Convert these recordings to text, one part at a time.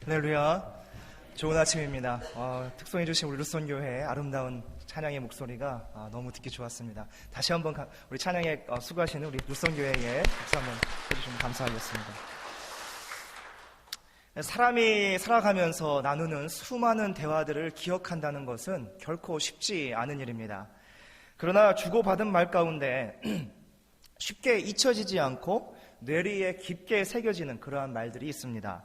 할렐루야. 좋은 아침입니다. 특송해주신 우리 루손교회의 아름다운 찬양의 목소리가 너무 듣기 좋았습니다. 다시 한번 우리 찬양에 수고하시는 우리 루손교회에 박수 한번 해주시면 감사하겠습니다. 사람이 살아가면서 나누는 수많은 대화들을 기억한다는 것은 결코 쉽지 않은 일입니다. 그러나 주고받은 말 가운데 쉽게 잊혀지지 않고 뇌리에 깊게 새겨지는 그러한 말들이 있습니다.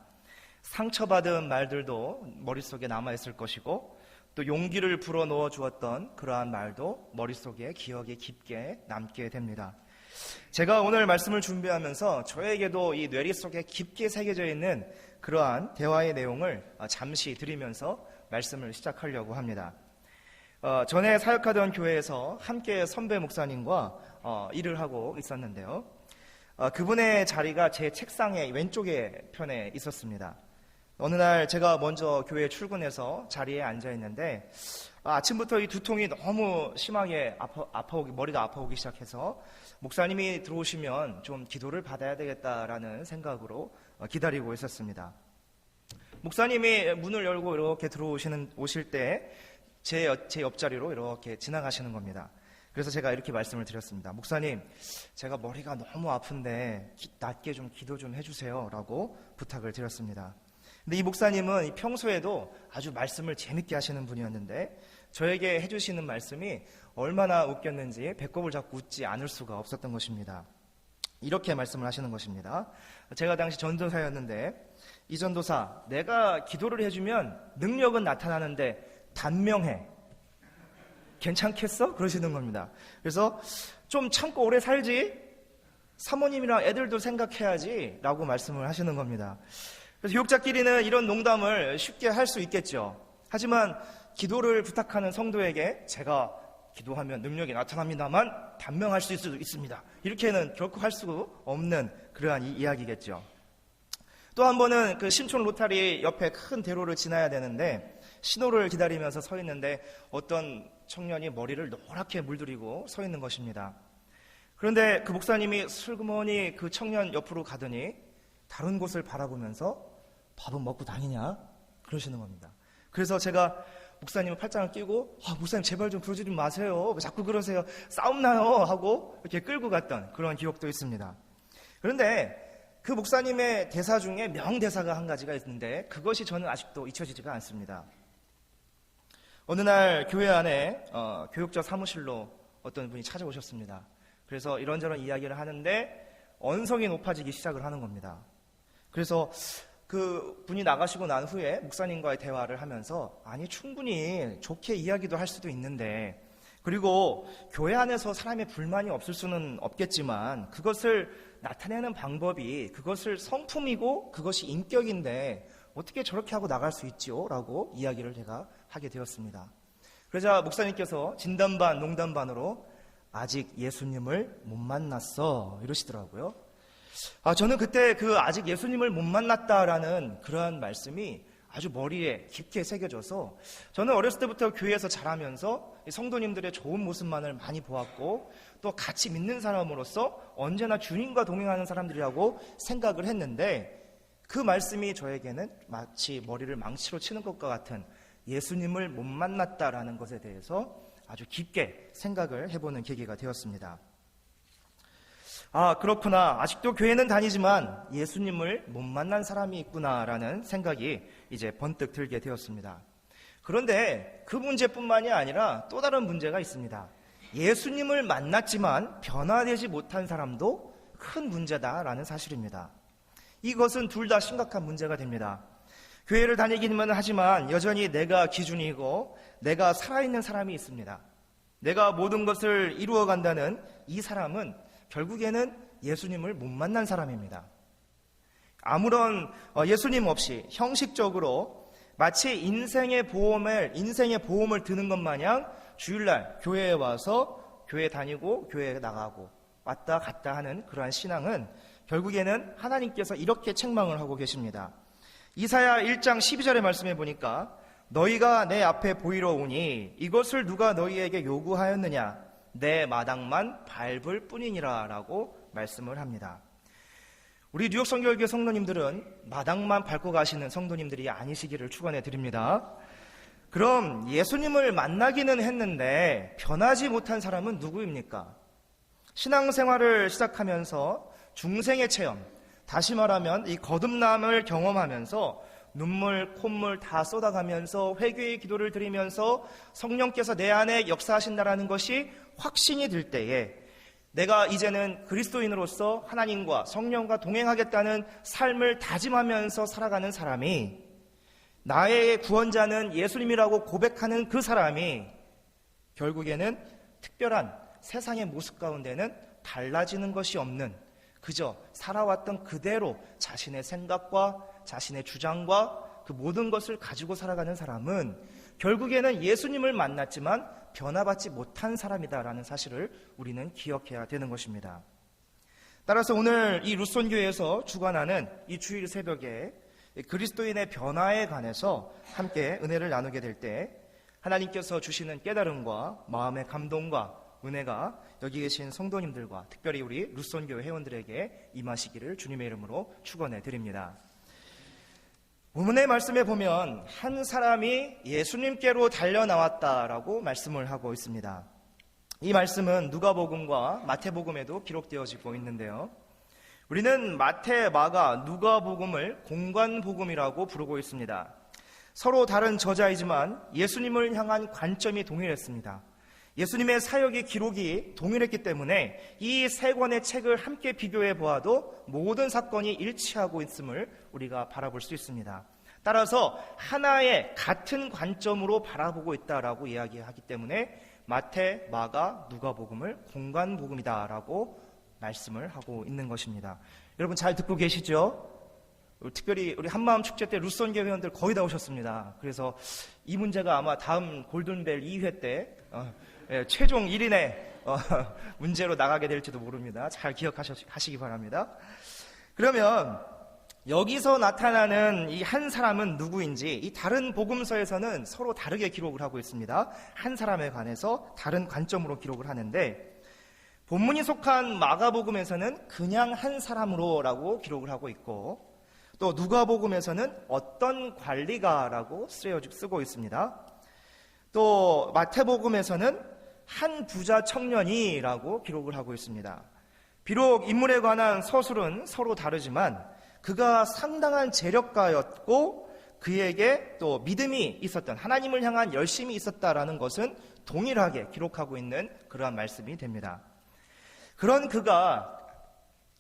상처받은 말들도 머릿속에 남아있을 것이고, 또 용기를 불어넣어 주었던 그러한 말도 머릿속에 기억에 깊게 남게 됩니다. 제가 오늘 말씀을 준비하면서 저에게도 이 뇌리 속에 깊게 새겨져 있는 그러한 대화의 내용을 잠시 드리면서 말씀을 시작하려고 합니다. 전에 사역하던 교회에서 함께 선배 목사님과 일을 하고 있었는데요. 그분의 자리가 제 책상의 왼쪽에 편에 있었습니다. 어느 날 제가 먼저 교회에 출근해서 자리에 앉아 있는데 아침부터 이 두통이 너무 심하게 머리가 아파오기 시작해서 목사님이 들어오시면 좀 기도를 받아야 되겠다라는 생각으로 기다리고 있었습니다. 목사님이 문을 열고 이렇게 오실 때 제 옆자리로 이렇게 지나가시는 겁니다. 그래서 제가 이렇게 말씀을 드렸습니다. 목사님, 제가 머리가 너무 아픈데 낮게 좀 기도 좀 해주세요 라고 부탁을 드렸습니다. 근데 이 목사님은 평소에도 아주 말씀을 재밌게 하시는 분이었는데 저에게 해주시는 말씀이 얼마나 웃겼는지 배꼽을 잡고 웃지 않을 수가 없었던 것입니다. 이렇게 말씀을 하시는 것입니다. 제가 당시 전도사였는데, 이 전도사, 내가 기도를 해주면 능력은 나타나는데 단명해. 괜찮겠어? 그러시는 겁니다. 그래서 좀 참고 오래 살지? 사모님이랑 애들도 생각해야지 라고 말씀을 하시는 겁니다. 그래서 교육자끼리는 이런 농담을 쉽게 할 수 있겠죠. 하지만 기도를 부탁하는 성도에게 제가 기도하면 능력이 나타납니다만 단명할 수 있습니다. 이렇게는 결코 할 수 없는 그러한 이야기겠죠. 또 한 번은 그 신촌 로타리 옆에 큰 대로를 지나야 되는데 신호를 기다리면서 서 있는데 어떤 청년이 머리를 노랗게 물들이고 서 있는 것입니다. 그런데 그 목사님이 슬그머니 그 청년 옆으로 가더니 다른 곳을 바라보면서 밥은 먹고 다니냐? 그러시는 겁니다. 그래서 제가 목사님을 팔짱을 끼고 목사님 제발 좀 그러지 좀 마세요. 왜 자꾸 그러세요? 싸움 나요? 하고 이렇게 끌고 갔던 그런 기억도 있습니다. 그런데 그 목사님의 대사 중에 명대사가 한 가지가 있는데 그것이 저는 아직도 잊혀지지가 않습니다. 어느 날 교회 안에 교육자 사무실로 어떤 분이 찾아오셨습니다. 그래서 이런저런 이야기를 하는데 언성이 높아지기 시작을 하는 겁니다. 그래서 그 분이 나가시고 난 후에 목사님과의 대화를 하면서 아니 충분히 좋게 이야기도 할 수도 있는데, 그리고 교회 안에서 사람의 불만이 없을 수는 없겠지만 그것을 나타내는 방법이 그것을 성품이고 그것이 인격인데 어떻게 저렇게 하고 나갈 수 있지요? 라고 이야기를 제가 하게 되었습니다. 그러자 목사님께서 진담 반 농담 반으로 아직 예수님을 못 만났어 이러시더라고요. 저는 그때 그 아직 예수님을 못 만났다라는 그러한 말씀이 아주 머리에 깊게 새겨져서 저는 어렸을 때부터 교회에서 자라면서 성도님들의 좋은 모습만을 많이 보았고 또 같이 믿는 사람으로서 언제나 주님과 동행하는 사람들이라고 생각을 했는데 그 말씀이 저에게는 마치 머리를 망치로 치는 것과 같은 예수님을 못 만났다라는 것에 대해서 아주 깊게 생각을 해보는 계기가 되었습니다. 그렇구나. 아직도 교회는 다니지만 예수님을 못 만난 사람이 있구나라는 생각이 이제 번뜩 들게 되었습니다. 그런데 그 문제뿐만이 아니라 또 다른 문제가 있습니다. 예수님을 만났지만 변화되지 못한 사람도 큰 문제다라는 사실입니다. 이것은 둘 다 심각한 문제가 됩니다. 교회를 다니기는 하지만 여전히 내가 기준이고 내가 살아있는 사람이 있습니다. 내가 모든 것을 이루어간다는 이 사람은 결국에는 예수님을 못 만난 사람입니다. 아무런 예수님 없이 형식적으로 마치 인생의 보험을 드는 것 마냥 주일날 교회에 와서 교회 다니고 교회에 나가고 왔다 갔다 하는 그러한 신앙은 결국에는 하나님께서 이렇게 책망을 하고 계십니다. 이사야 1장 12절의 말씀에 보니까 너희가 내 앞에 보이러 오니 이것을 누가 너희에게 요구하였느냐? 내 마당만 밟을 뿐이니라 라고 말씀을 합니다. 우리 뉴욕 선교회 성도님들은 마당만 밟고 가시는 성도님들이 아니시기를 축원해 드립니다. 그럼 예수님을 만나기는 했는데 변하지 못한 사람은 누구입니까? 신앙생활을 시작하면서 중생의 체험, 다시 말하면 이 거듭남을 경험하면서 눈물, 콧물 다 쏟아가면서 회개의 기도를 드리면서 성령께서 내 안에 역사하신다라는 것이 확신이 들 때에 내가 이제는 그리스도인으로서 하나님과 성령과 동행하겠다는 삶을 다짐하면서 살아가는 사람이, 나의 구원자는 예수님이라고 고백하는 그 사람이 결국에는 특별한 세상의 모습 가운데는 달라지는 것이 없는, 그저 살아왔던 그대로 자신의 생각과 자신의 주장과 그 모든 것을 가지고 살아가는 사람은 결국에는 예수님을 만났지만 변화받지 못한 사람이다라는 사실을 우리는 기억해야 되는 것입니다. 따라서 오늘 이 루손교회에서 주관하는 이 주일 새벽에 그리스도인의 변화에 관해서 함께 은혜를 나누게 될 때 하나님께서 주시는 깨달음과 마음의 감동과 은혜가 여기 계신 성도님들과 특별히 우리 루손교회 회원들에게 임하시기를 주님의 이름으로 축원해 드립니다. 본문의 말씀에 보면 한 사람이 예수님께로 달려나왔다라고 말씀을 하고 있습니다. 이 말씀은 누가복음과 마태복음에도 기록되어지고 있는데요. 우리는 마태, 마가, 누가복음을 공관복음이라고 부르고 있습니다. 서로 다른 저자이지만 예수님을 향한 관점이 동일했습니다. 예수님의 사역의 기록이 동일했기 때문에 이 세 권의 책을 함께 비교해 보아도 모든 사건이 일치하고 있음을 우리가 바라볼 수 있습니다. 따라서 하나의 같은 관점으로 바라보고 있다라고 이야기하기 때문에 마태, 마가, 누가복음을 공관복음이다라고 말씀을 하고 있는 것입니다. 여러분 잘 듣고 계시죠? 특별히 우리 한마음 축제 때 루손교회 회원들 거의 다 오셨습니다. 그래서 이 문제가 아마 다음 골든벨 2회 때 최종 1인의 문제로 나가게 될지도 모릅니다. 잘 기억하시기 바랍니다. 그러면 여기서 나타나는 이 한 사람은 누구인지 이 다른 복음서에서는 서로 다르게 기록을 하고 있습니다. 한 사람에 관해서 다른 관점으로 기록을 하는데 본문이 속한 마가복음에서는 그냥 한 사람으로라고 기록을 하고 있고 또 누가복음에서는 어떤 관리가라고 쓰고 있습니다. 또 마태복음에서는 한 부자 청년이라고 기록을 하고 있습니다. 비록 인물에 관한 서술은 서로 다르지만 그가 상당한 재력가였고 그에게 또 믿음이 있었던, 하나님을 향한 열심이 있었다라는 것은 동일하게 기록하고 있는 그러한 말씀이 됩니다. 그런 그가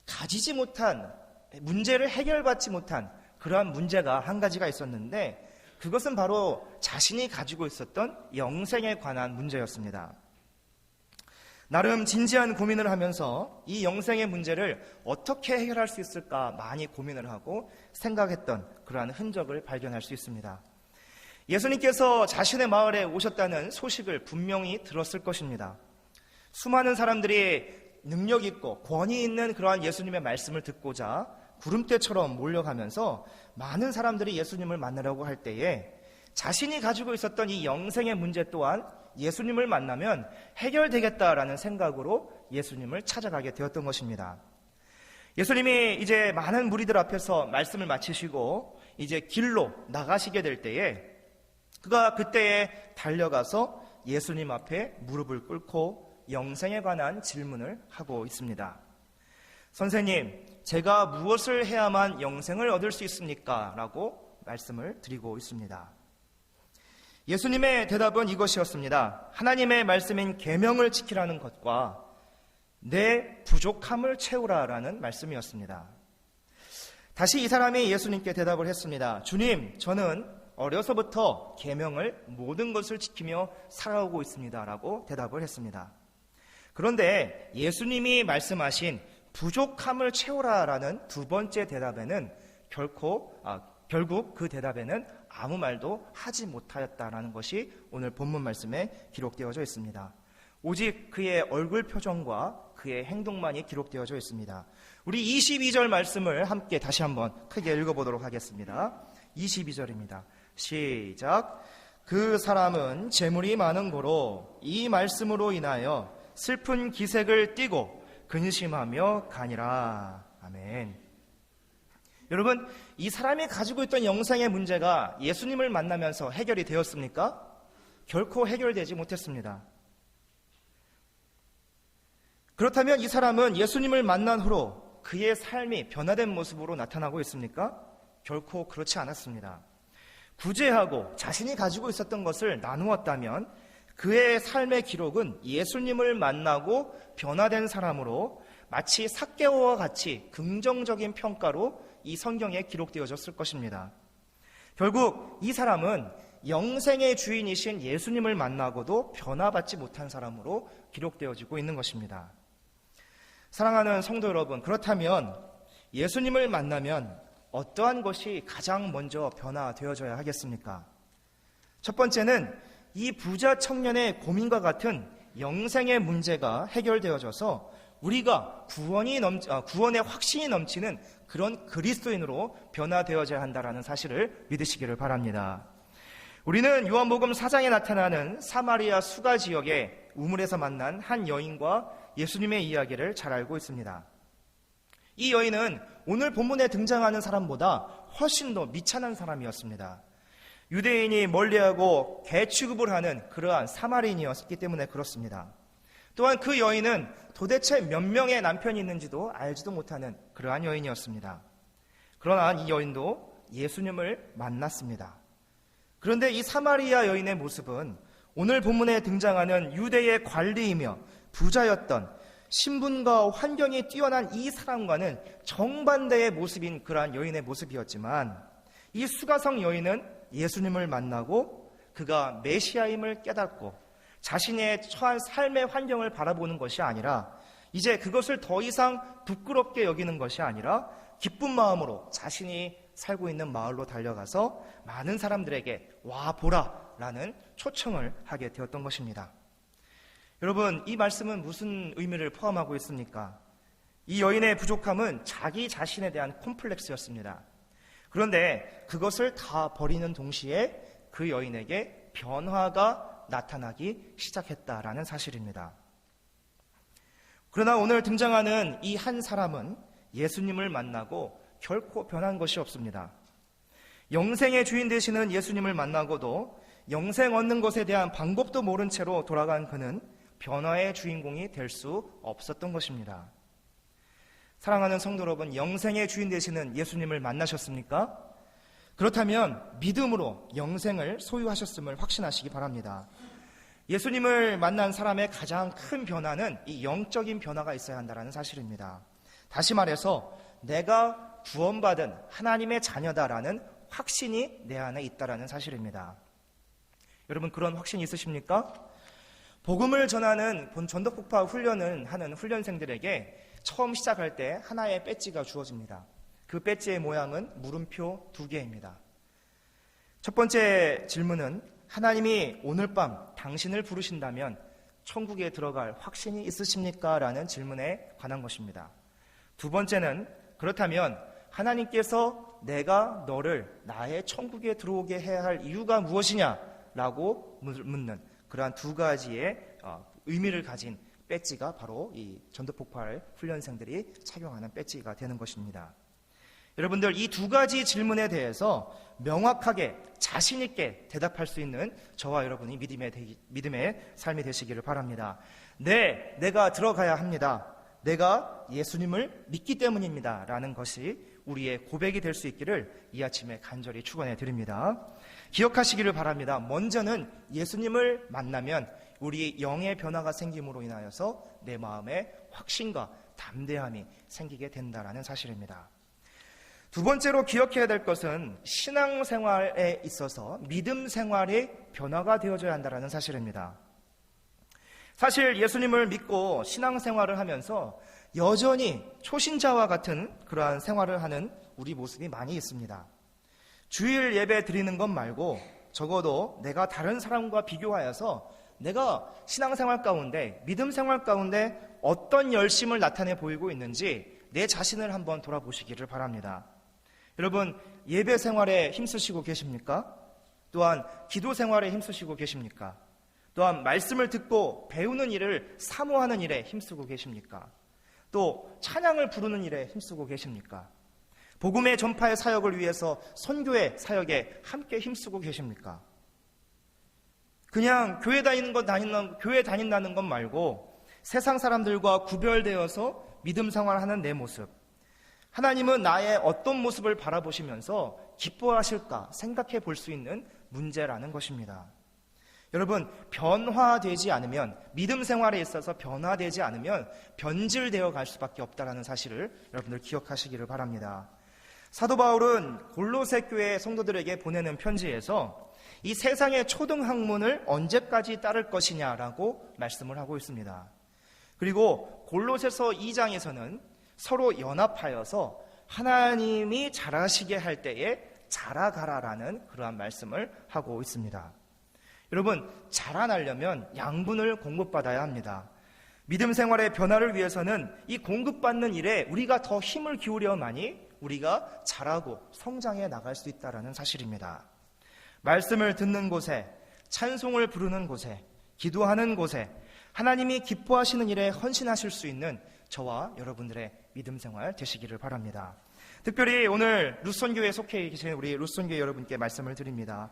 가지지 못한, 문제를 해결받지 못한 그러한 문제가 한 가지가 있었는데 그것은 바로 자신이 가지고 있었던 영생에 관한 문제였습니다. 나름 진지한 고민을 하면서 이 영생의 문제를 어떻게 해결할 수 있을까 많이 고민을 하고 생각했던 그러한 흔적을 발견할 수 있습니다. 예수님께서 자신의 마을에 오셨다는 소식을 분명히 들었을 것입니다. 수많은 사람들이 능력 있고 권위 있는 그러한 예수님의 말씀을 듣고자 구름대처럼 몰려가면서 많은 사람들이 예수님을 만나려고 할 때에 자신이 가지고 있었던 이 영생의 문제 또한 예수님을 만나면 해결되겠다라는 생각으로 예수님을 찾아가게 되었던 것입니다. 예수님이 이제 많은 무리들 앞에서 말씀을 마치시고 이제 길로 나가시게 될 때에 그가 그때에 달려가서 예수님 앞에 무릎을 꿇고 영생에 관한 질문을 하고 있습니다. 선생님, 제가 무엇을 해야만 영생을 얻을 수 있습니까? 라고 말씀을 드리고 있습니다. 예수님의 대답은 이것이었습니다. 하나님의 말씀인 계명을 지키라는 것과 내 부족함을 채우라라는 말씀이었습니다. 다시 이 사람이 예수님께 대답을 했습니다. 주님, 저는 어려서부터 계명을 모든 것을 지키며 살아오고 있습니다라고 대답을 했습니다. 그런데 예수님이 말씀하신 부족함을 채우라라는 두 번째 대답에는 결국 그 대답에는 아무 말도 하지 못하였다라는 것이 오늘 본문 말씀에 기록되어져 있습니다. 오직 그의 얼굴 표정과 그의 행동만이 기록되어져 있습니다. 우리 22절 말씀을 함께 다시 한번 크게 읽어보도록 하겠습니다. 22절입니다. 시작. 그 사람은 재물이 많은 고로 이 말씀으로 인하여 슬픈 기색을 띠고 근심하며 가니라. 아멘. 여러분, 이 사람이 가지고 있던 영생의 문제가 예수님을 만나면서 해결이 되었습니까? 결코 해결되지 못했습니다. 그렇다면 이 사람은 예수님을 만난 후로 그의 삶이 변화된 모습으로 나타나고 있습니까? 결코 그렇지 않았습니다. 구제하고 자신이 가지고 있었던 것을 나누었다면 그의 삶의 기록은 예수님을 만나고 변화된 사람으로 마치 삭개오와 같이 긍정적인 평가로 이 성경에 기록되어졌을 것입니다. 결국 이 사람은 영생의 주인이신 예수님을 만나고도 변화받지 못한 사람으로 기록되어지고 있는 것입니다. 사랑하는 성도 여러분, 그렇다면 예수님을 만나면 어떠한 것이 가장 먼저 변화되어져야 하겠습구나 첫 번째는 이 부자 청년의 고민과 같은 영생의 문제가 해결되어져서 우리가 구원의 확신이 넘치는 그런 그리스도인으로 변화되어져야 한다는 사실을 믿으시기를 바랍니다. 우리는 요한복음 4장에 나타나는 사마리아 수가 지역의 우물에서 만난 한 여인과 예수님의 이야기를 잘 알고 있습니다. 이 여인은 오늘 본문에 등장하는 사람보다 훨씬 더 미천한 사람이었습니다. 유대인이 멀리하고 개 취급을 하는 그러한 사마리인이었기 때문에 그렇습니다. 또한 그 여인은 도대체 몇 명의 남편이 있는지도 알지도 못하는 그러한 여인이었습니다. 그러나 이 여인도 예수님을 만났습니다. 그런데 이 사마리아 여인의 모습은 오늘 본문에 등장하는 유대의 관리이며 부자였던 신분과 환경이 뛰어난 이 사람과는 정반대의 모습인 그러한 여인의 모습이었지만 이 수가성 여인은 예수님을 만나고 그가 메시아임을 깨닫고 자신의 처한 삶의 환경을 바라보는 것이 아니라 이제 그것을 더 이상 부끄럽게 여기는 것이 아니라 기쁜 마음으로 자신이 살고 있는 마을로 달려가서 많은 사람들에게 와 보라 라는 초청을 하게 되었던 것입니다. 여러분, 이 말씀은 무슨 의미를 포함하고 있습니까? 이 여인의 부족함은 자기 자신에 대한 콤플렉스였습니다. 그런데 그것을 다 버리는 동시에 그 여인에게 변화가 나타나기 시작했다라는 사실입니다. 그러나 오늘 등장하는 이 한 사람은 예수님을 만나고 결코 변한 것이 없습니다. 영생의 주인 되시는 예수님을 만나고도 영생 얻는 것에 대한 방법도 모른 채로 돌아간 그는 변화의 주인공이 될 수 없었던 것입니다. 사랑하는 성도 여러분, 영생의 주인 되시는 예수님을 만나셨습니까? 그렇다면 믿음으로 영생을 소유하셨음을 확신하시기 바랍니다. 예수님을 만난 사람의 가장 큰 변화는 이 영적인 변화가 있어야 한다는 사실입니다. 다시 말해서 내가 구원받은 하나님의 자녀다라는 확신이 내 안에 있다라는 사실입니다. 여러분, 그런 확신이 있으십니까? 복음을 전하는 전도폭파 훈련을 하는 훈련생들에게 처음 시작할 때 하나의 배지가 주어집니다. 그 배지의 모양은 물음표 2개입니다. 첫 번째 질문은 하나님이 오늘 밤 당신을 부르신다면 천국에 들어갈 확신이 있으십니까? 라는 질문에 관한 것입니다. 두 번째는 그렇다면 하나님께서 내가 너를 나의 천국에 들어오게 해야 할 이유가 무엇이냐? 라고 묻는 그러한 두 가지의 의미를 가진 배지가 바로 이 전도폭발 훈련생들이 착용하는 배지가 되는 것입니다. 여러분들, 이 두 가지 질문에 대해서 명확하게 자신 있게 대답할 수 있는 저와 여러분이 믿음의 삶이 되시기를 바랍니다. 네, 내가 들어가야 합니다. 내가 예수님을 믿기 때문입니다. 라는 것이 우리의 고백이 될 수 있기를 이 아침에 간절히 축원해 드립니다. 기억하시기를 바랍니다. 먼저는 예수님을 만나면 우리 영의 변화가 생김으로 인하여서 내 마음에 확신과 담대함이 생기게 된다는 사실입니다. 두 번째로 기억해야 될 것은 신앙생활에 있어서 믿음 생활의 변화가 되어져야 한다는 사실입니다. 사실 예수님을 믿고 신앙생활을 하면서 여전히 초신자와 같은 그러한 생활을 하는 우리 모습이 많이 있습니다. 주일 예배 드리는 것 말고 적어도 내가 다른 사람과 비교하여서 내가 신앙생활 가운데, 믿음 생활 가운데 어떤 열심을 나타내 보이고 있는지 내 자신을 한번 돌아보시기를 바랍니다. 여러분, 예배 생활에 힘쓰시고 계십니까? 또한 기도 생활에 힘쓰시고 계십니까? 또한 말씀을 듣고 배우는 일을 사모하는 일에 힘쓰고 계십니까? 또 찬양을 부르는 일에 힘쓰고 계십니까? 복음의 전파의 사역을 위해서 선교의 사역에 함께 힘쓰고 계십니까? 그냥 교회 다닌다는 것 말고 세상 사람들과 구별되어서 믿음 생활하는 내 모습, 하나님은 나의 어떤 모습을 바라보시면서 기뻐하실까 생각해 볼 수 있는 문제라는 것입니다. 여러분, 변화되지 않으면, 믿음 생활에 있어서 변화되지 않으면 변질되어 갈 수밖에 없다는 사실을 여러분들 기억하시기를 바랍니다. 사도 바울은 골로새 교회 성도들에게 보내는 편지에서 이 세상의 초등학문을 언제까지 따를 것이냐라고 말씀을 하고 있습니다. 그리고 골로새서 2장에서는 서로 연합하여서 하나님이 잘하시게 할 때에 자라가라라는 그러한 말씀을 하고 있습니다. 여러분, 자라나려면 양분을 공급받아야 합니다. 믿음 생활의 변화를 위해서는 이 공급받는 일에 우리가 더 힘을 기울여야만이 우리가 자라고 성장해 나갈 수 있다는 사실입니다. 말씀을 듣는 곳에, 찬송을 부르는 곳에, 기도하는 곳에 하나님이 기뻐하시는 일에 헌신하실 수 있는 저와 여러분들의 믿음 생활 되시기를 바랍니다. 특별히 오늘 루손교회에 속해 계신 우리 루손교회 여러분께 말씀을 드립니다.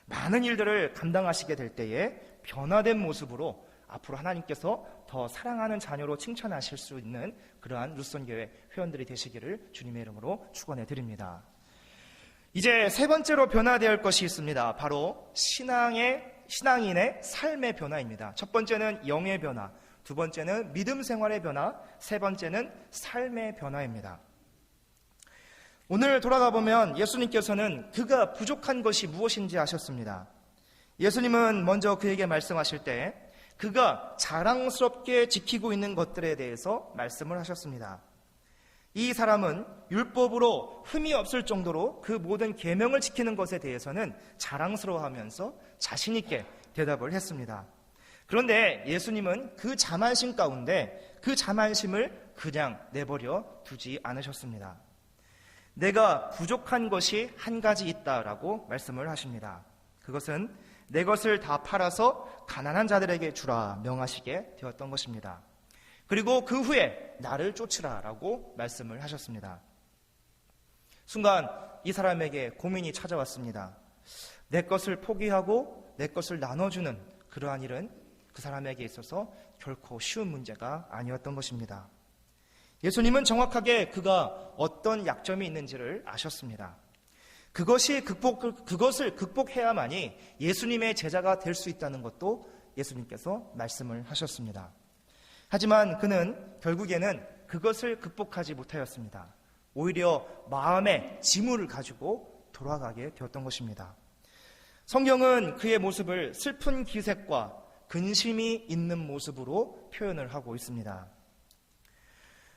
많은 일들을 감당하시게 될 때에 변화된 모습으로 앞으로 하나님께서 더 사랑하는 자녀로 칭찬하실 수 있는 그러한 루손교회 회원들이 되시기를 주님의 이름으로 축원해 드립니다. 이제 세 번째로 변화되어야 할 것이 있습니다. 바로 신앙인의 삶의 변화입니다. 첫 번째는 영의 변화, 두 번째는 믿음 생활의 변화, 세 번째는 삶의 변화입니다. 오늘 돌아가 보면 예수님께서는 그가 부족한 것이 무엇인지 아셨습니다. 예수님은 먼저 그에게 말씀하실 때 그가 자랑스럽게 지키고 있는 것들에 대해서 말씀을 하셨습니다. 이 사람은 율법으로 흠이 없을 정도로 그 모든 계명을 지키는 것에 대해서는 자랑스러워하면서 자신 있게 대답을 했습니다. 그런데 예수님은 그 자만심 가운데 그 자만심을 그냥 내버려 두지 않으셨습니다. 내가 부족한 것이 한 가지 있다라고 말씀을 하십니다. 그것은 내 것을 다 팔아서 가난한 자들에게 주라 명하시게 되었던 것입니다. 그리고 그 후에 나를 쫓으라라고 말씀을 하셨습니다. 순간 이 사람에게 고민이 찾아왔습니다. 내 것을 포기하고 내 것을 나눠주는 그러한 일은 그 사람에게 있어서 결코 쉬운 문제가 아니었던 것입니다. 예수님은 정확하게 그가 어떤 약점이 있는지를 아셨습니다. 그것을 극복해야만이 예수님의 제자가 될 수 있다는 것도 예수님께서 말씀을 하셨습니다. 하지만 그는 결국에는 그것을 극복하지 못하였습니다. 오히려 마음의 지물을 가지고 돌아가게 되었던 것입니다. 성경은 그의 모습을 슬픈 기색과 근심이 있는 모습으로 표현을 하고 있습니다.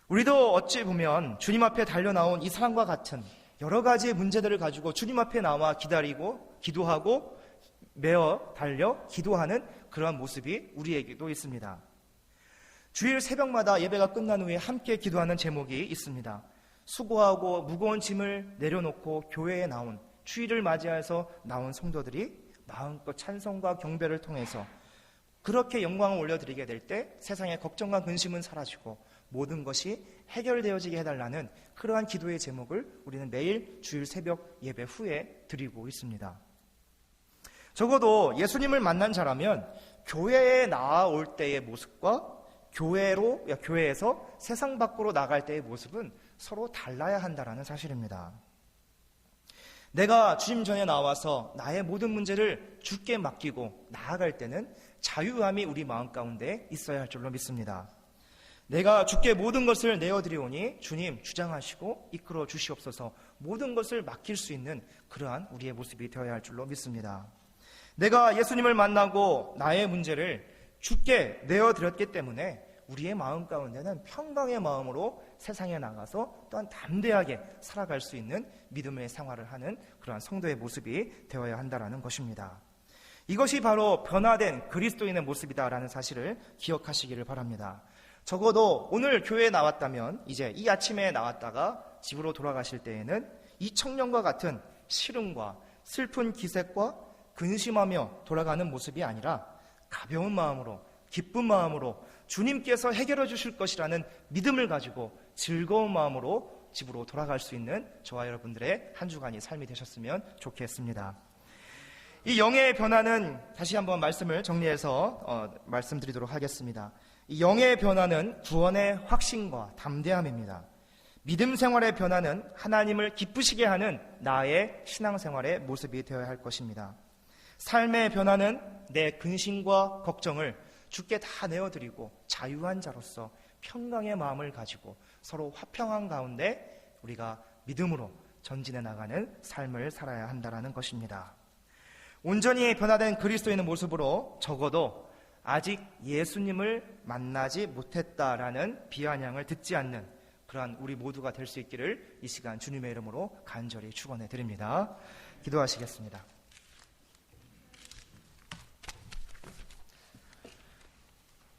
우리도 어찌 보면 주님 앞에 달려나온 이 사람과 같은 여러 가지의 문제들을 가지고 주님 앞에 나와 기다리고 기도하고 매어 달려 기도하는 그러한 모습이 우리에게도 있습니다. 주일 새벽마다 예배가 끝난 후에 함께 기도하는 제목이 있습니다. 수고하고 무거운 짐을 내려놓고 교회에 나온 주일을 맞이해서 나온 성도들이 마음껏 찬송과 경배를 통해서 그렇게 영광을 올려드리게 될 때 세상의 걱정과 근심은 사라지고 모든 것이 해결되어지게 해달라는 그러한 기도의 제목을 우리는 매일 주일 새벽 예배 후에 드리고 있습니다. 적어도 예수님을 만난 자라면 교회에 나올 때의 모습과 교회에서 세상 밖으로 나갈 때의 모습은 서로 달라야 한다는 사실입니다. 내가 주님 전에 나와서 나의 모든 문제를 주께 맡기고 나아갈 때는 자유함이 우리 마음 가운데 있어야 할 줄로 믿습니다. 내가 주께 모든 것을 내어드리오니 주님 주장하시고 이끌어 주시옵소서 모든 것을 맡길 수 있는 그러한 우리의 모습이 되어야 할 줄로 믿습니다. 내가 예수님을 만나고 나의 문제를 주께 내어드렸기 때문에 우리의 마음 가운데는 평강의 마음으로 세상에 나가서 또한 담대하게 살아갈 수 있는 믿음의 생활을 하는 그러한 성도의 모습이 되어야 한다는 것입니다. 이것이 바로 변화된 그리스도인의 모습이다라는 사실을 기억하시기를 바랍니다. 적어도 오늘 교회에 나왔다면 이제 이 아침에 나왔다가 집으로 돌아가실 때에는 이 청년과 같은 시름과 슬픈 기색과 근심하며 돌아가는 모습이 아니라 가벼운 마음으로 기쁜 마음으로 주님께서 해결해 주실 것이라는 믿음을 가지고 즐거운 마음으로 집으로 돌아갈 수 있는 저와 여러분들의 한 주간이 삶이 되셨으면 좋겠습니다. 이 영의 변화는 다시 한번 말씀을 정리해서 말씀드리도록 하겠습니다. 이 영의 변화는 구원의 확신과 담대함입니다. 믿음 생활의 변화는 하나님을 기쁘시게 하는 나의 신앙생활의 모습이 되어야 할 것입니다. 삶의 변화는 내 근심과 걱정을 주께 다 내어드리고 자유한 자로서 평강의 마음을 가지고 서로 화평한 가운데 우리가 믿음으로 전진해 나가는 삶을 살아야 한다는 것입니다. 온전히 변화된 그리스도인의 모습으로 적어도 아직 예수님을 만나지 못했다라는 비아냥을 듣지 않는 그러한 우리 모두가 될 수 있기를 이 시간 주님의 이름으로 간절히 축원해 드립니다. 기도하시겠습니다.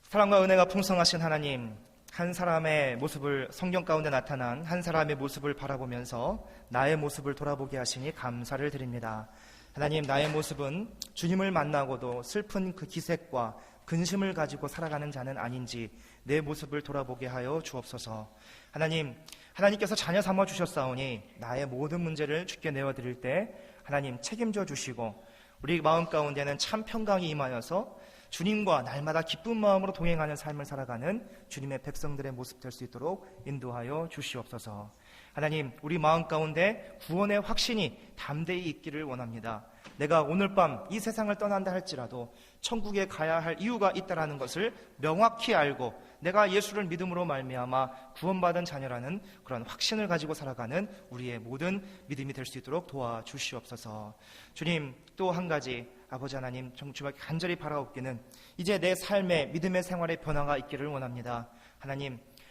사랑과 은혜가 풍성하신 하나님, 한 사람의 모습을, 성경 가운데 나타난 한 사람의 모습을 바라보면서 나의 모습을 돌아보게 하시니 감사를 드립니다. 하나님, 나의 모습은 주님을 만나고도 슬픈 그 기색과 근심을 가지고 살아가는 자는 아닌지 내 모습을 돌아보게 하여 주옵소서. 하나님, 하나님께서 자녀 삼아 주셨사오니 나의 모든 문제를 주께 내어드릴 때 하나님 책임져 주시고 우리 마음 가운데는 참 평강이 임하여서 주님과 날마다 기쁜 마음으로 동행하는 삶을 살아가는 주님의 백성들의 모습 될 수 있도록 인도하여 주시옵소서. 하나님, 우리 마음 가운데 구원의 확신이 담대히 있기를 원합니다. 내가 오늘 밤 이 세상을 떠난다 할지라도 천국에 가야 할 이유가 있다는 것을 명확히 알고 내가 예수를 믿음으로 말미암아 구원받은 자녀라는 그런 확신을 가지고 살아가는 우리의 모든 믿음이 될 수 있도록 도와주시옵소서. 주님, 또 한 가지 아버지 하나님 정말 간절히 바라옵기는 이제 내 삶의 믿음의 생활의 변화가 있기를 원합니다.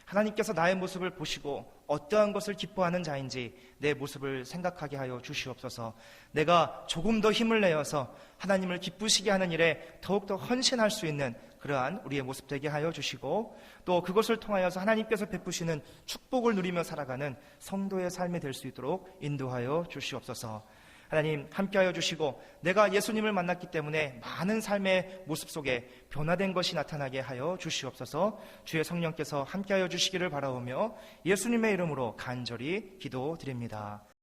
하나님께서 나의 모습을 보시고 어떠한 것을 기뻐하는 자인지 내 모습을 생각하게 하여 주시옵소서. 내가 조금 더 힘을 내어서 하나님을 기쁘시게 하는 일에 더욱더 헌신할 수 있는 그러한 우리의 모습 되게 하여 주시고 또 그것을 통하여서 하나님께서 베푸시는 축복을 누리며 살아가는 성도의 삶이 될 수 있도록 인도하여 주시옵소서. 하나님, 함께하여 주시고 내가 예수님을 만났기 때문에 많은 삶의 모습 속에 변화된 것이 나타나게 하여 주시옵소서. 주의 성령께서 함께하여 주시기를 바라오며 예수님의 이름으로 간절히 기도드립니다.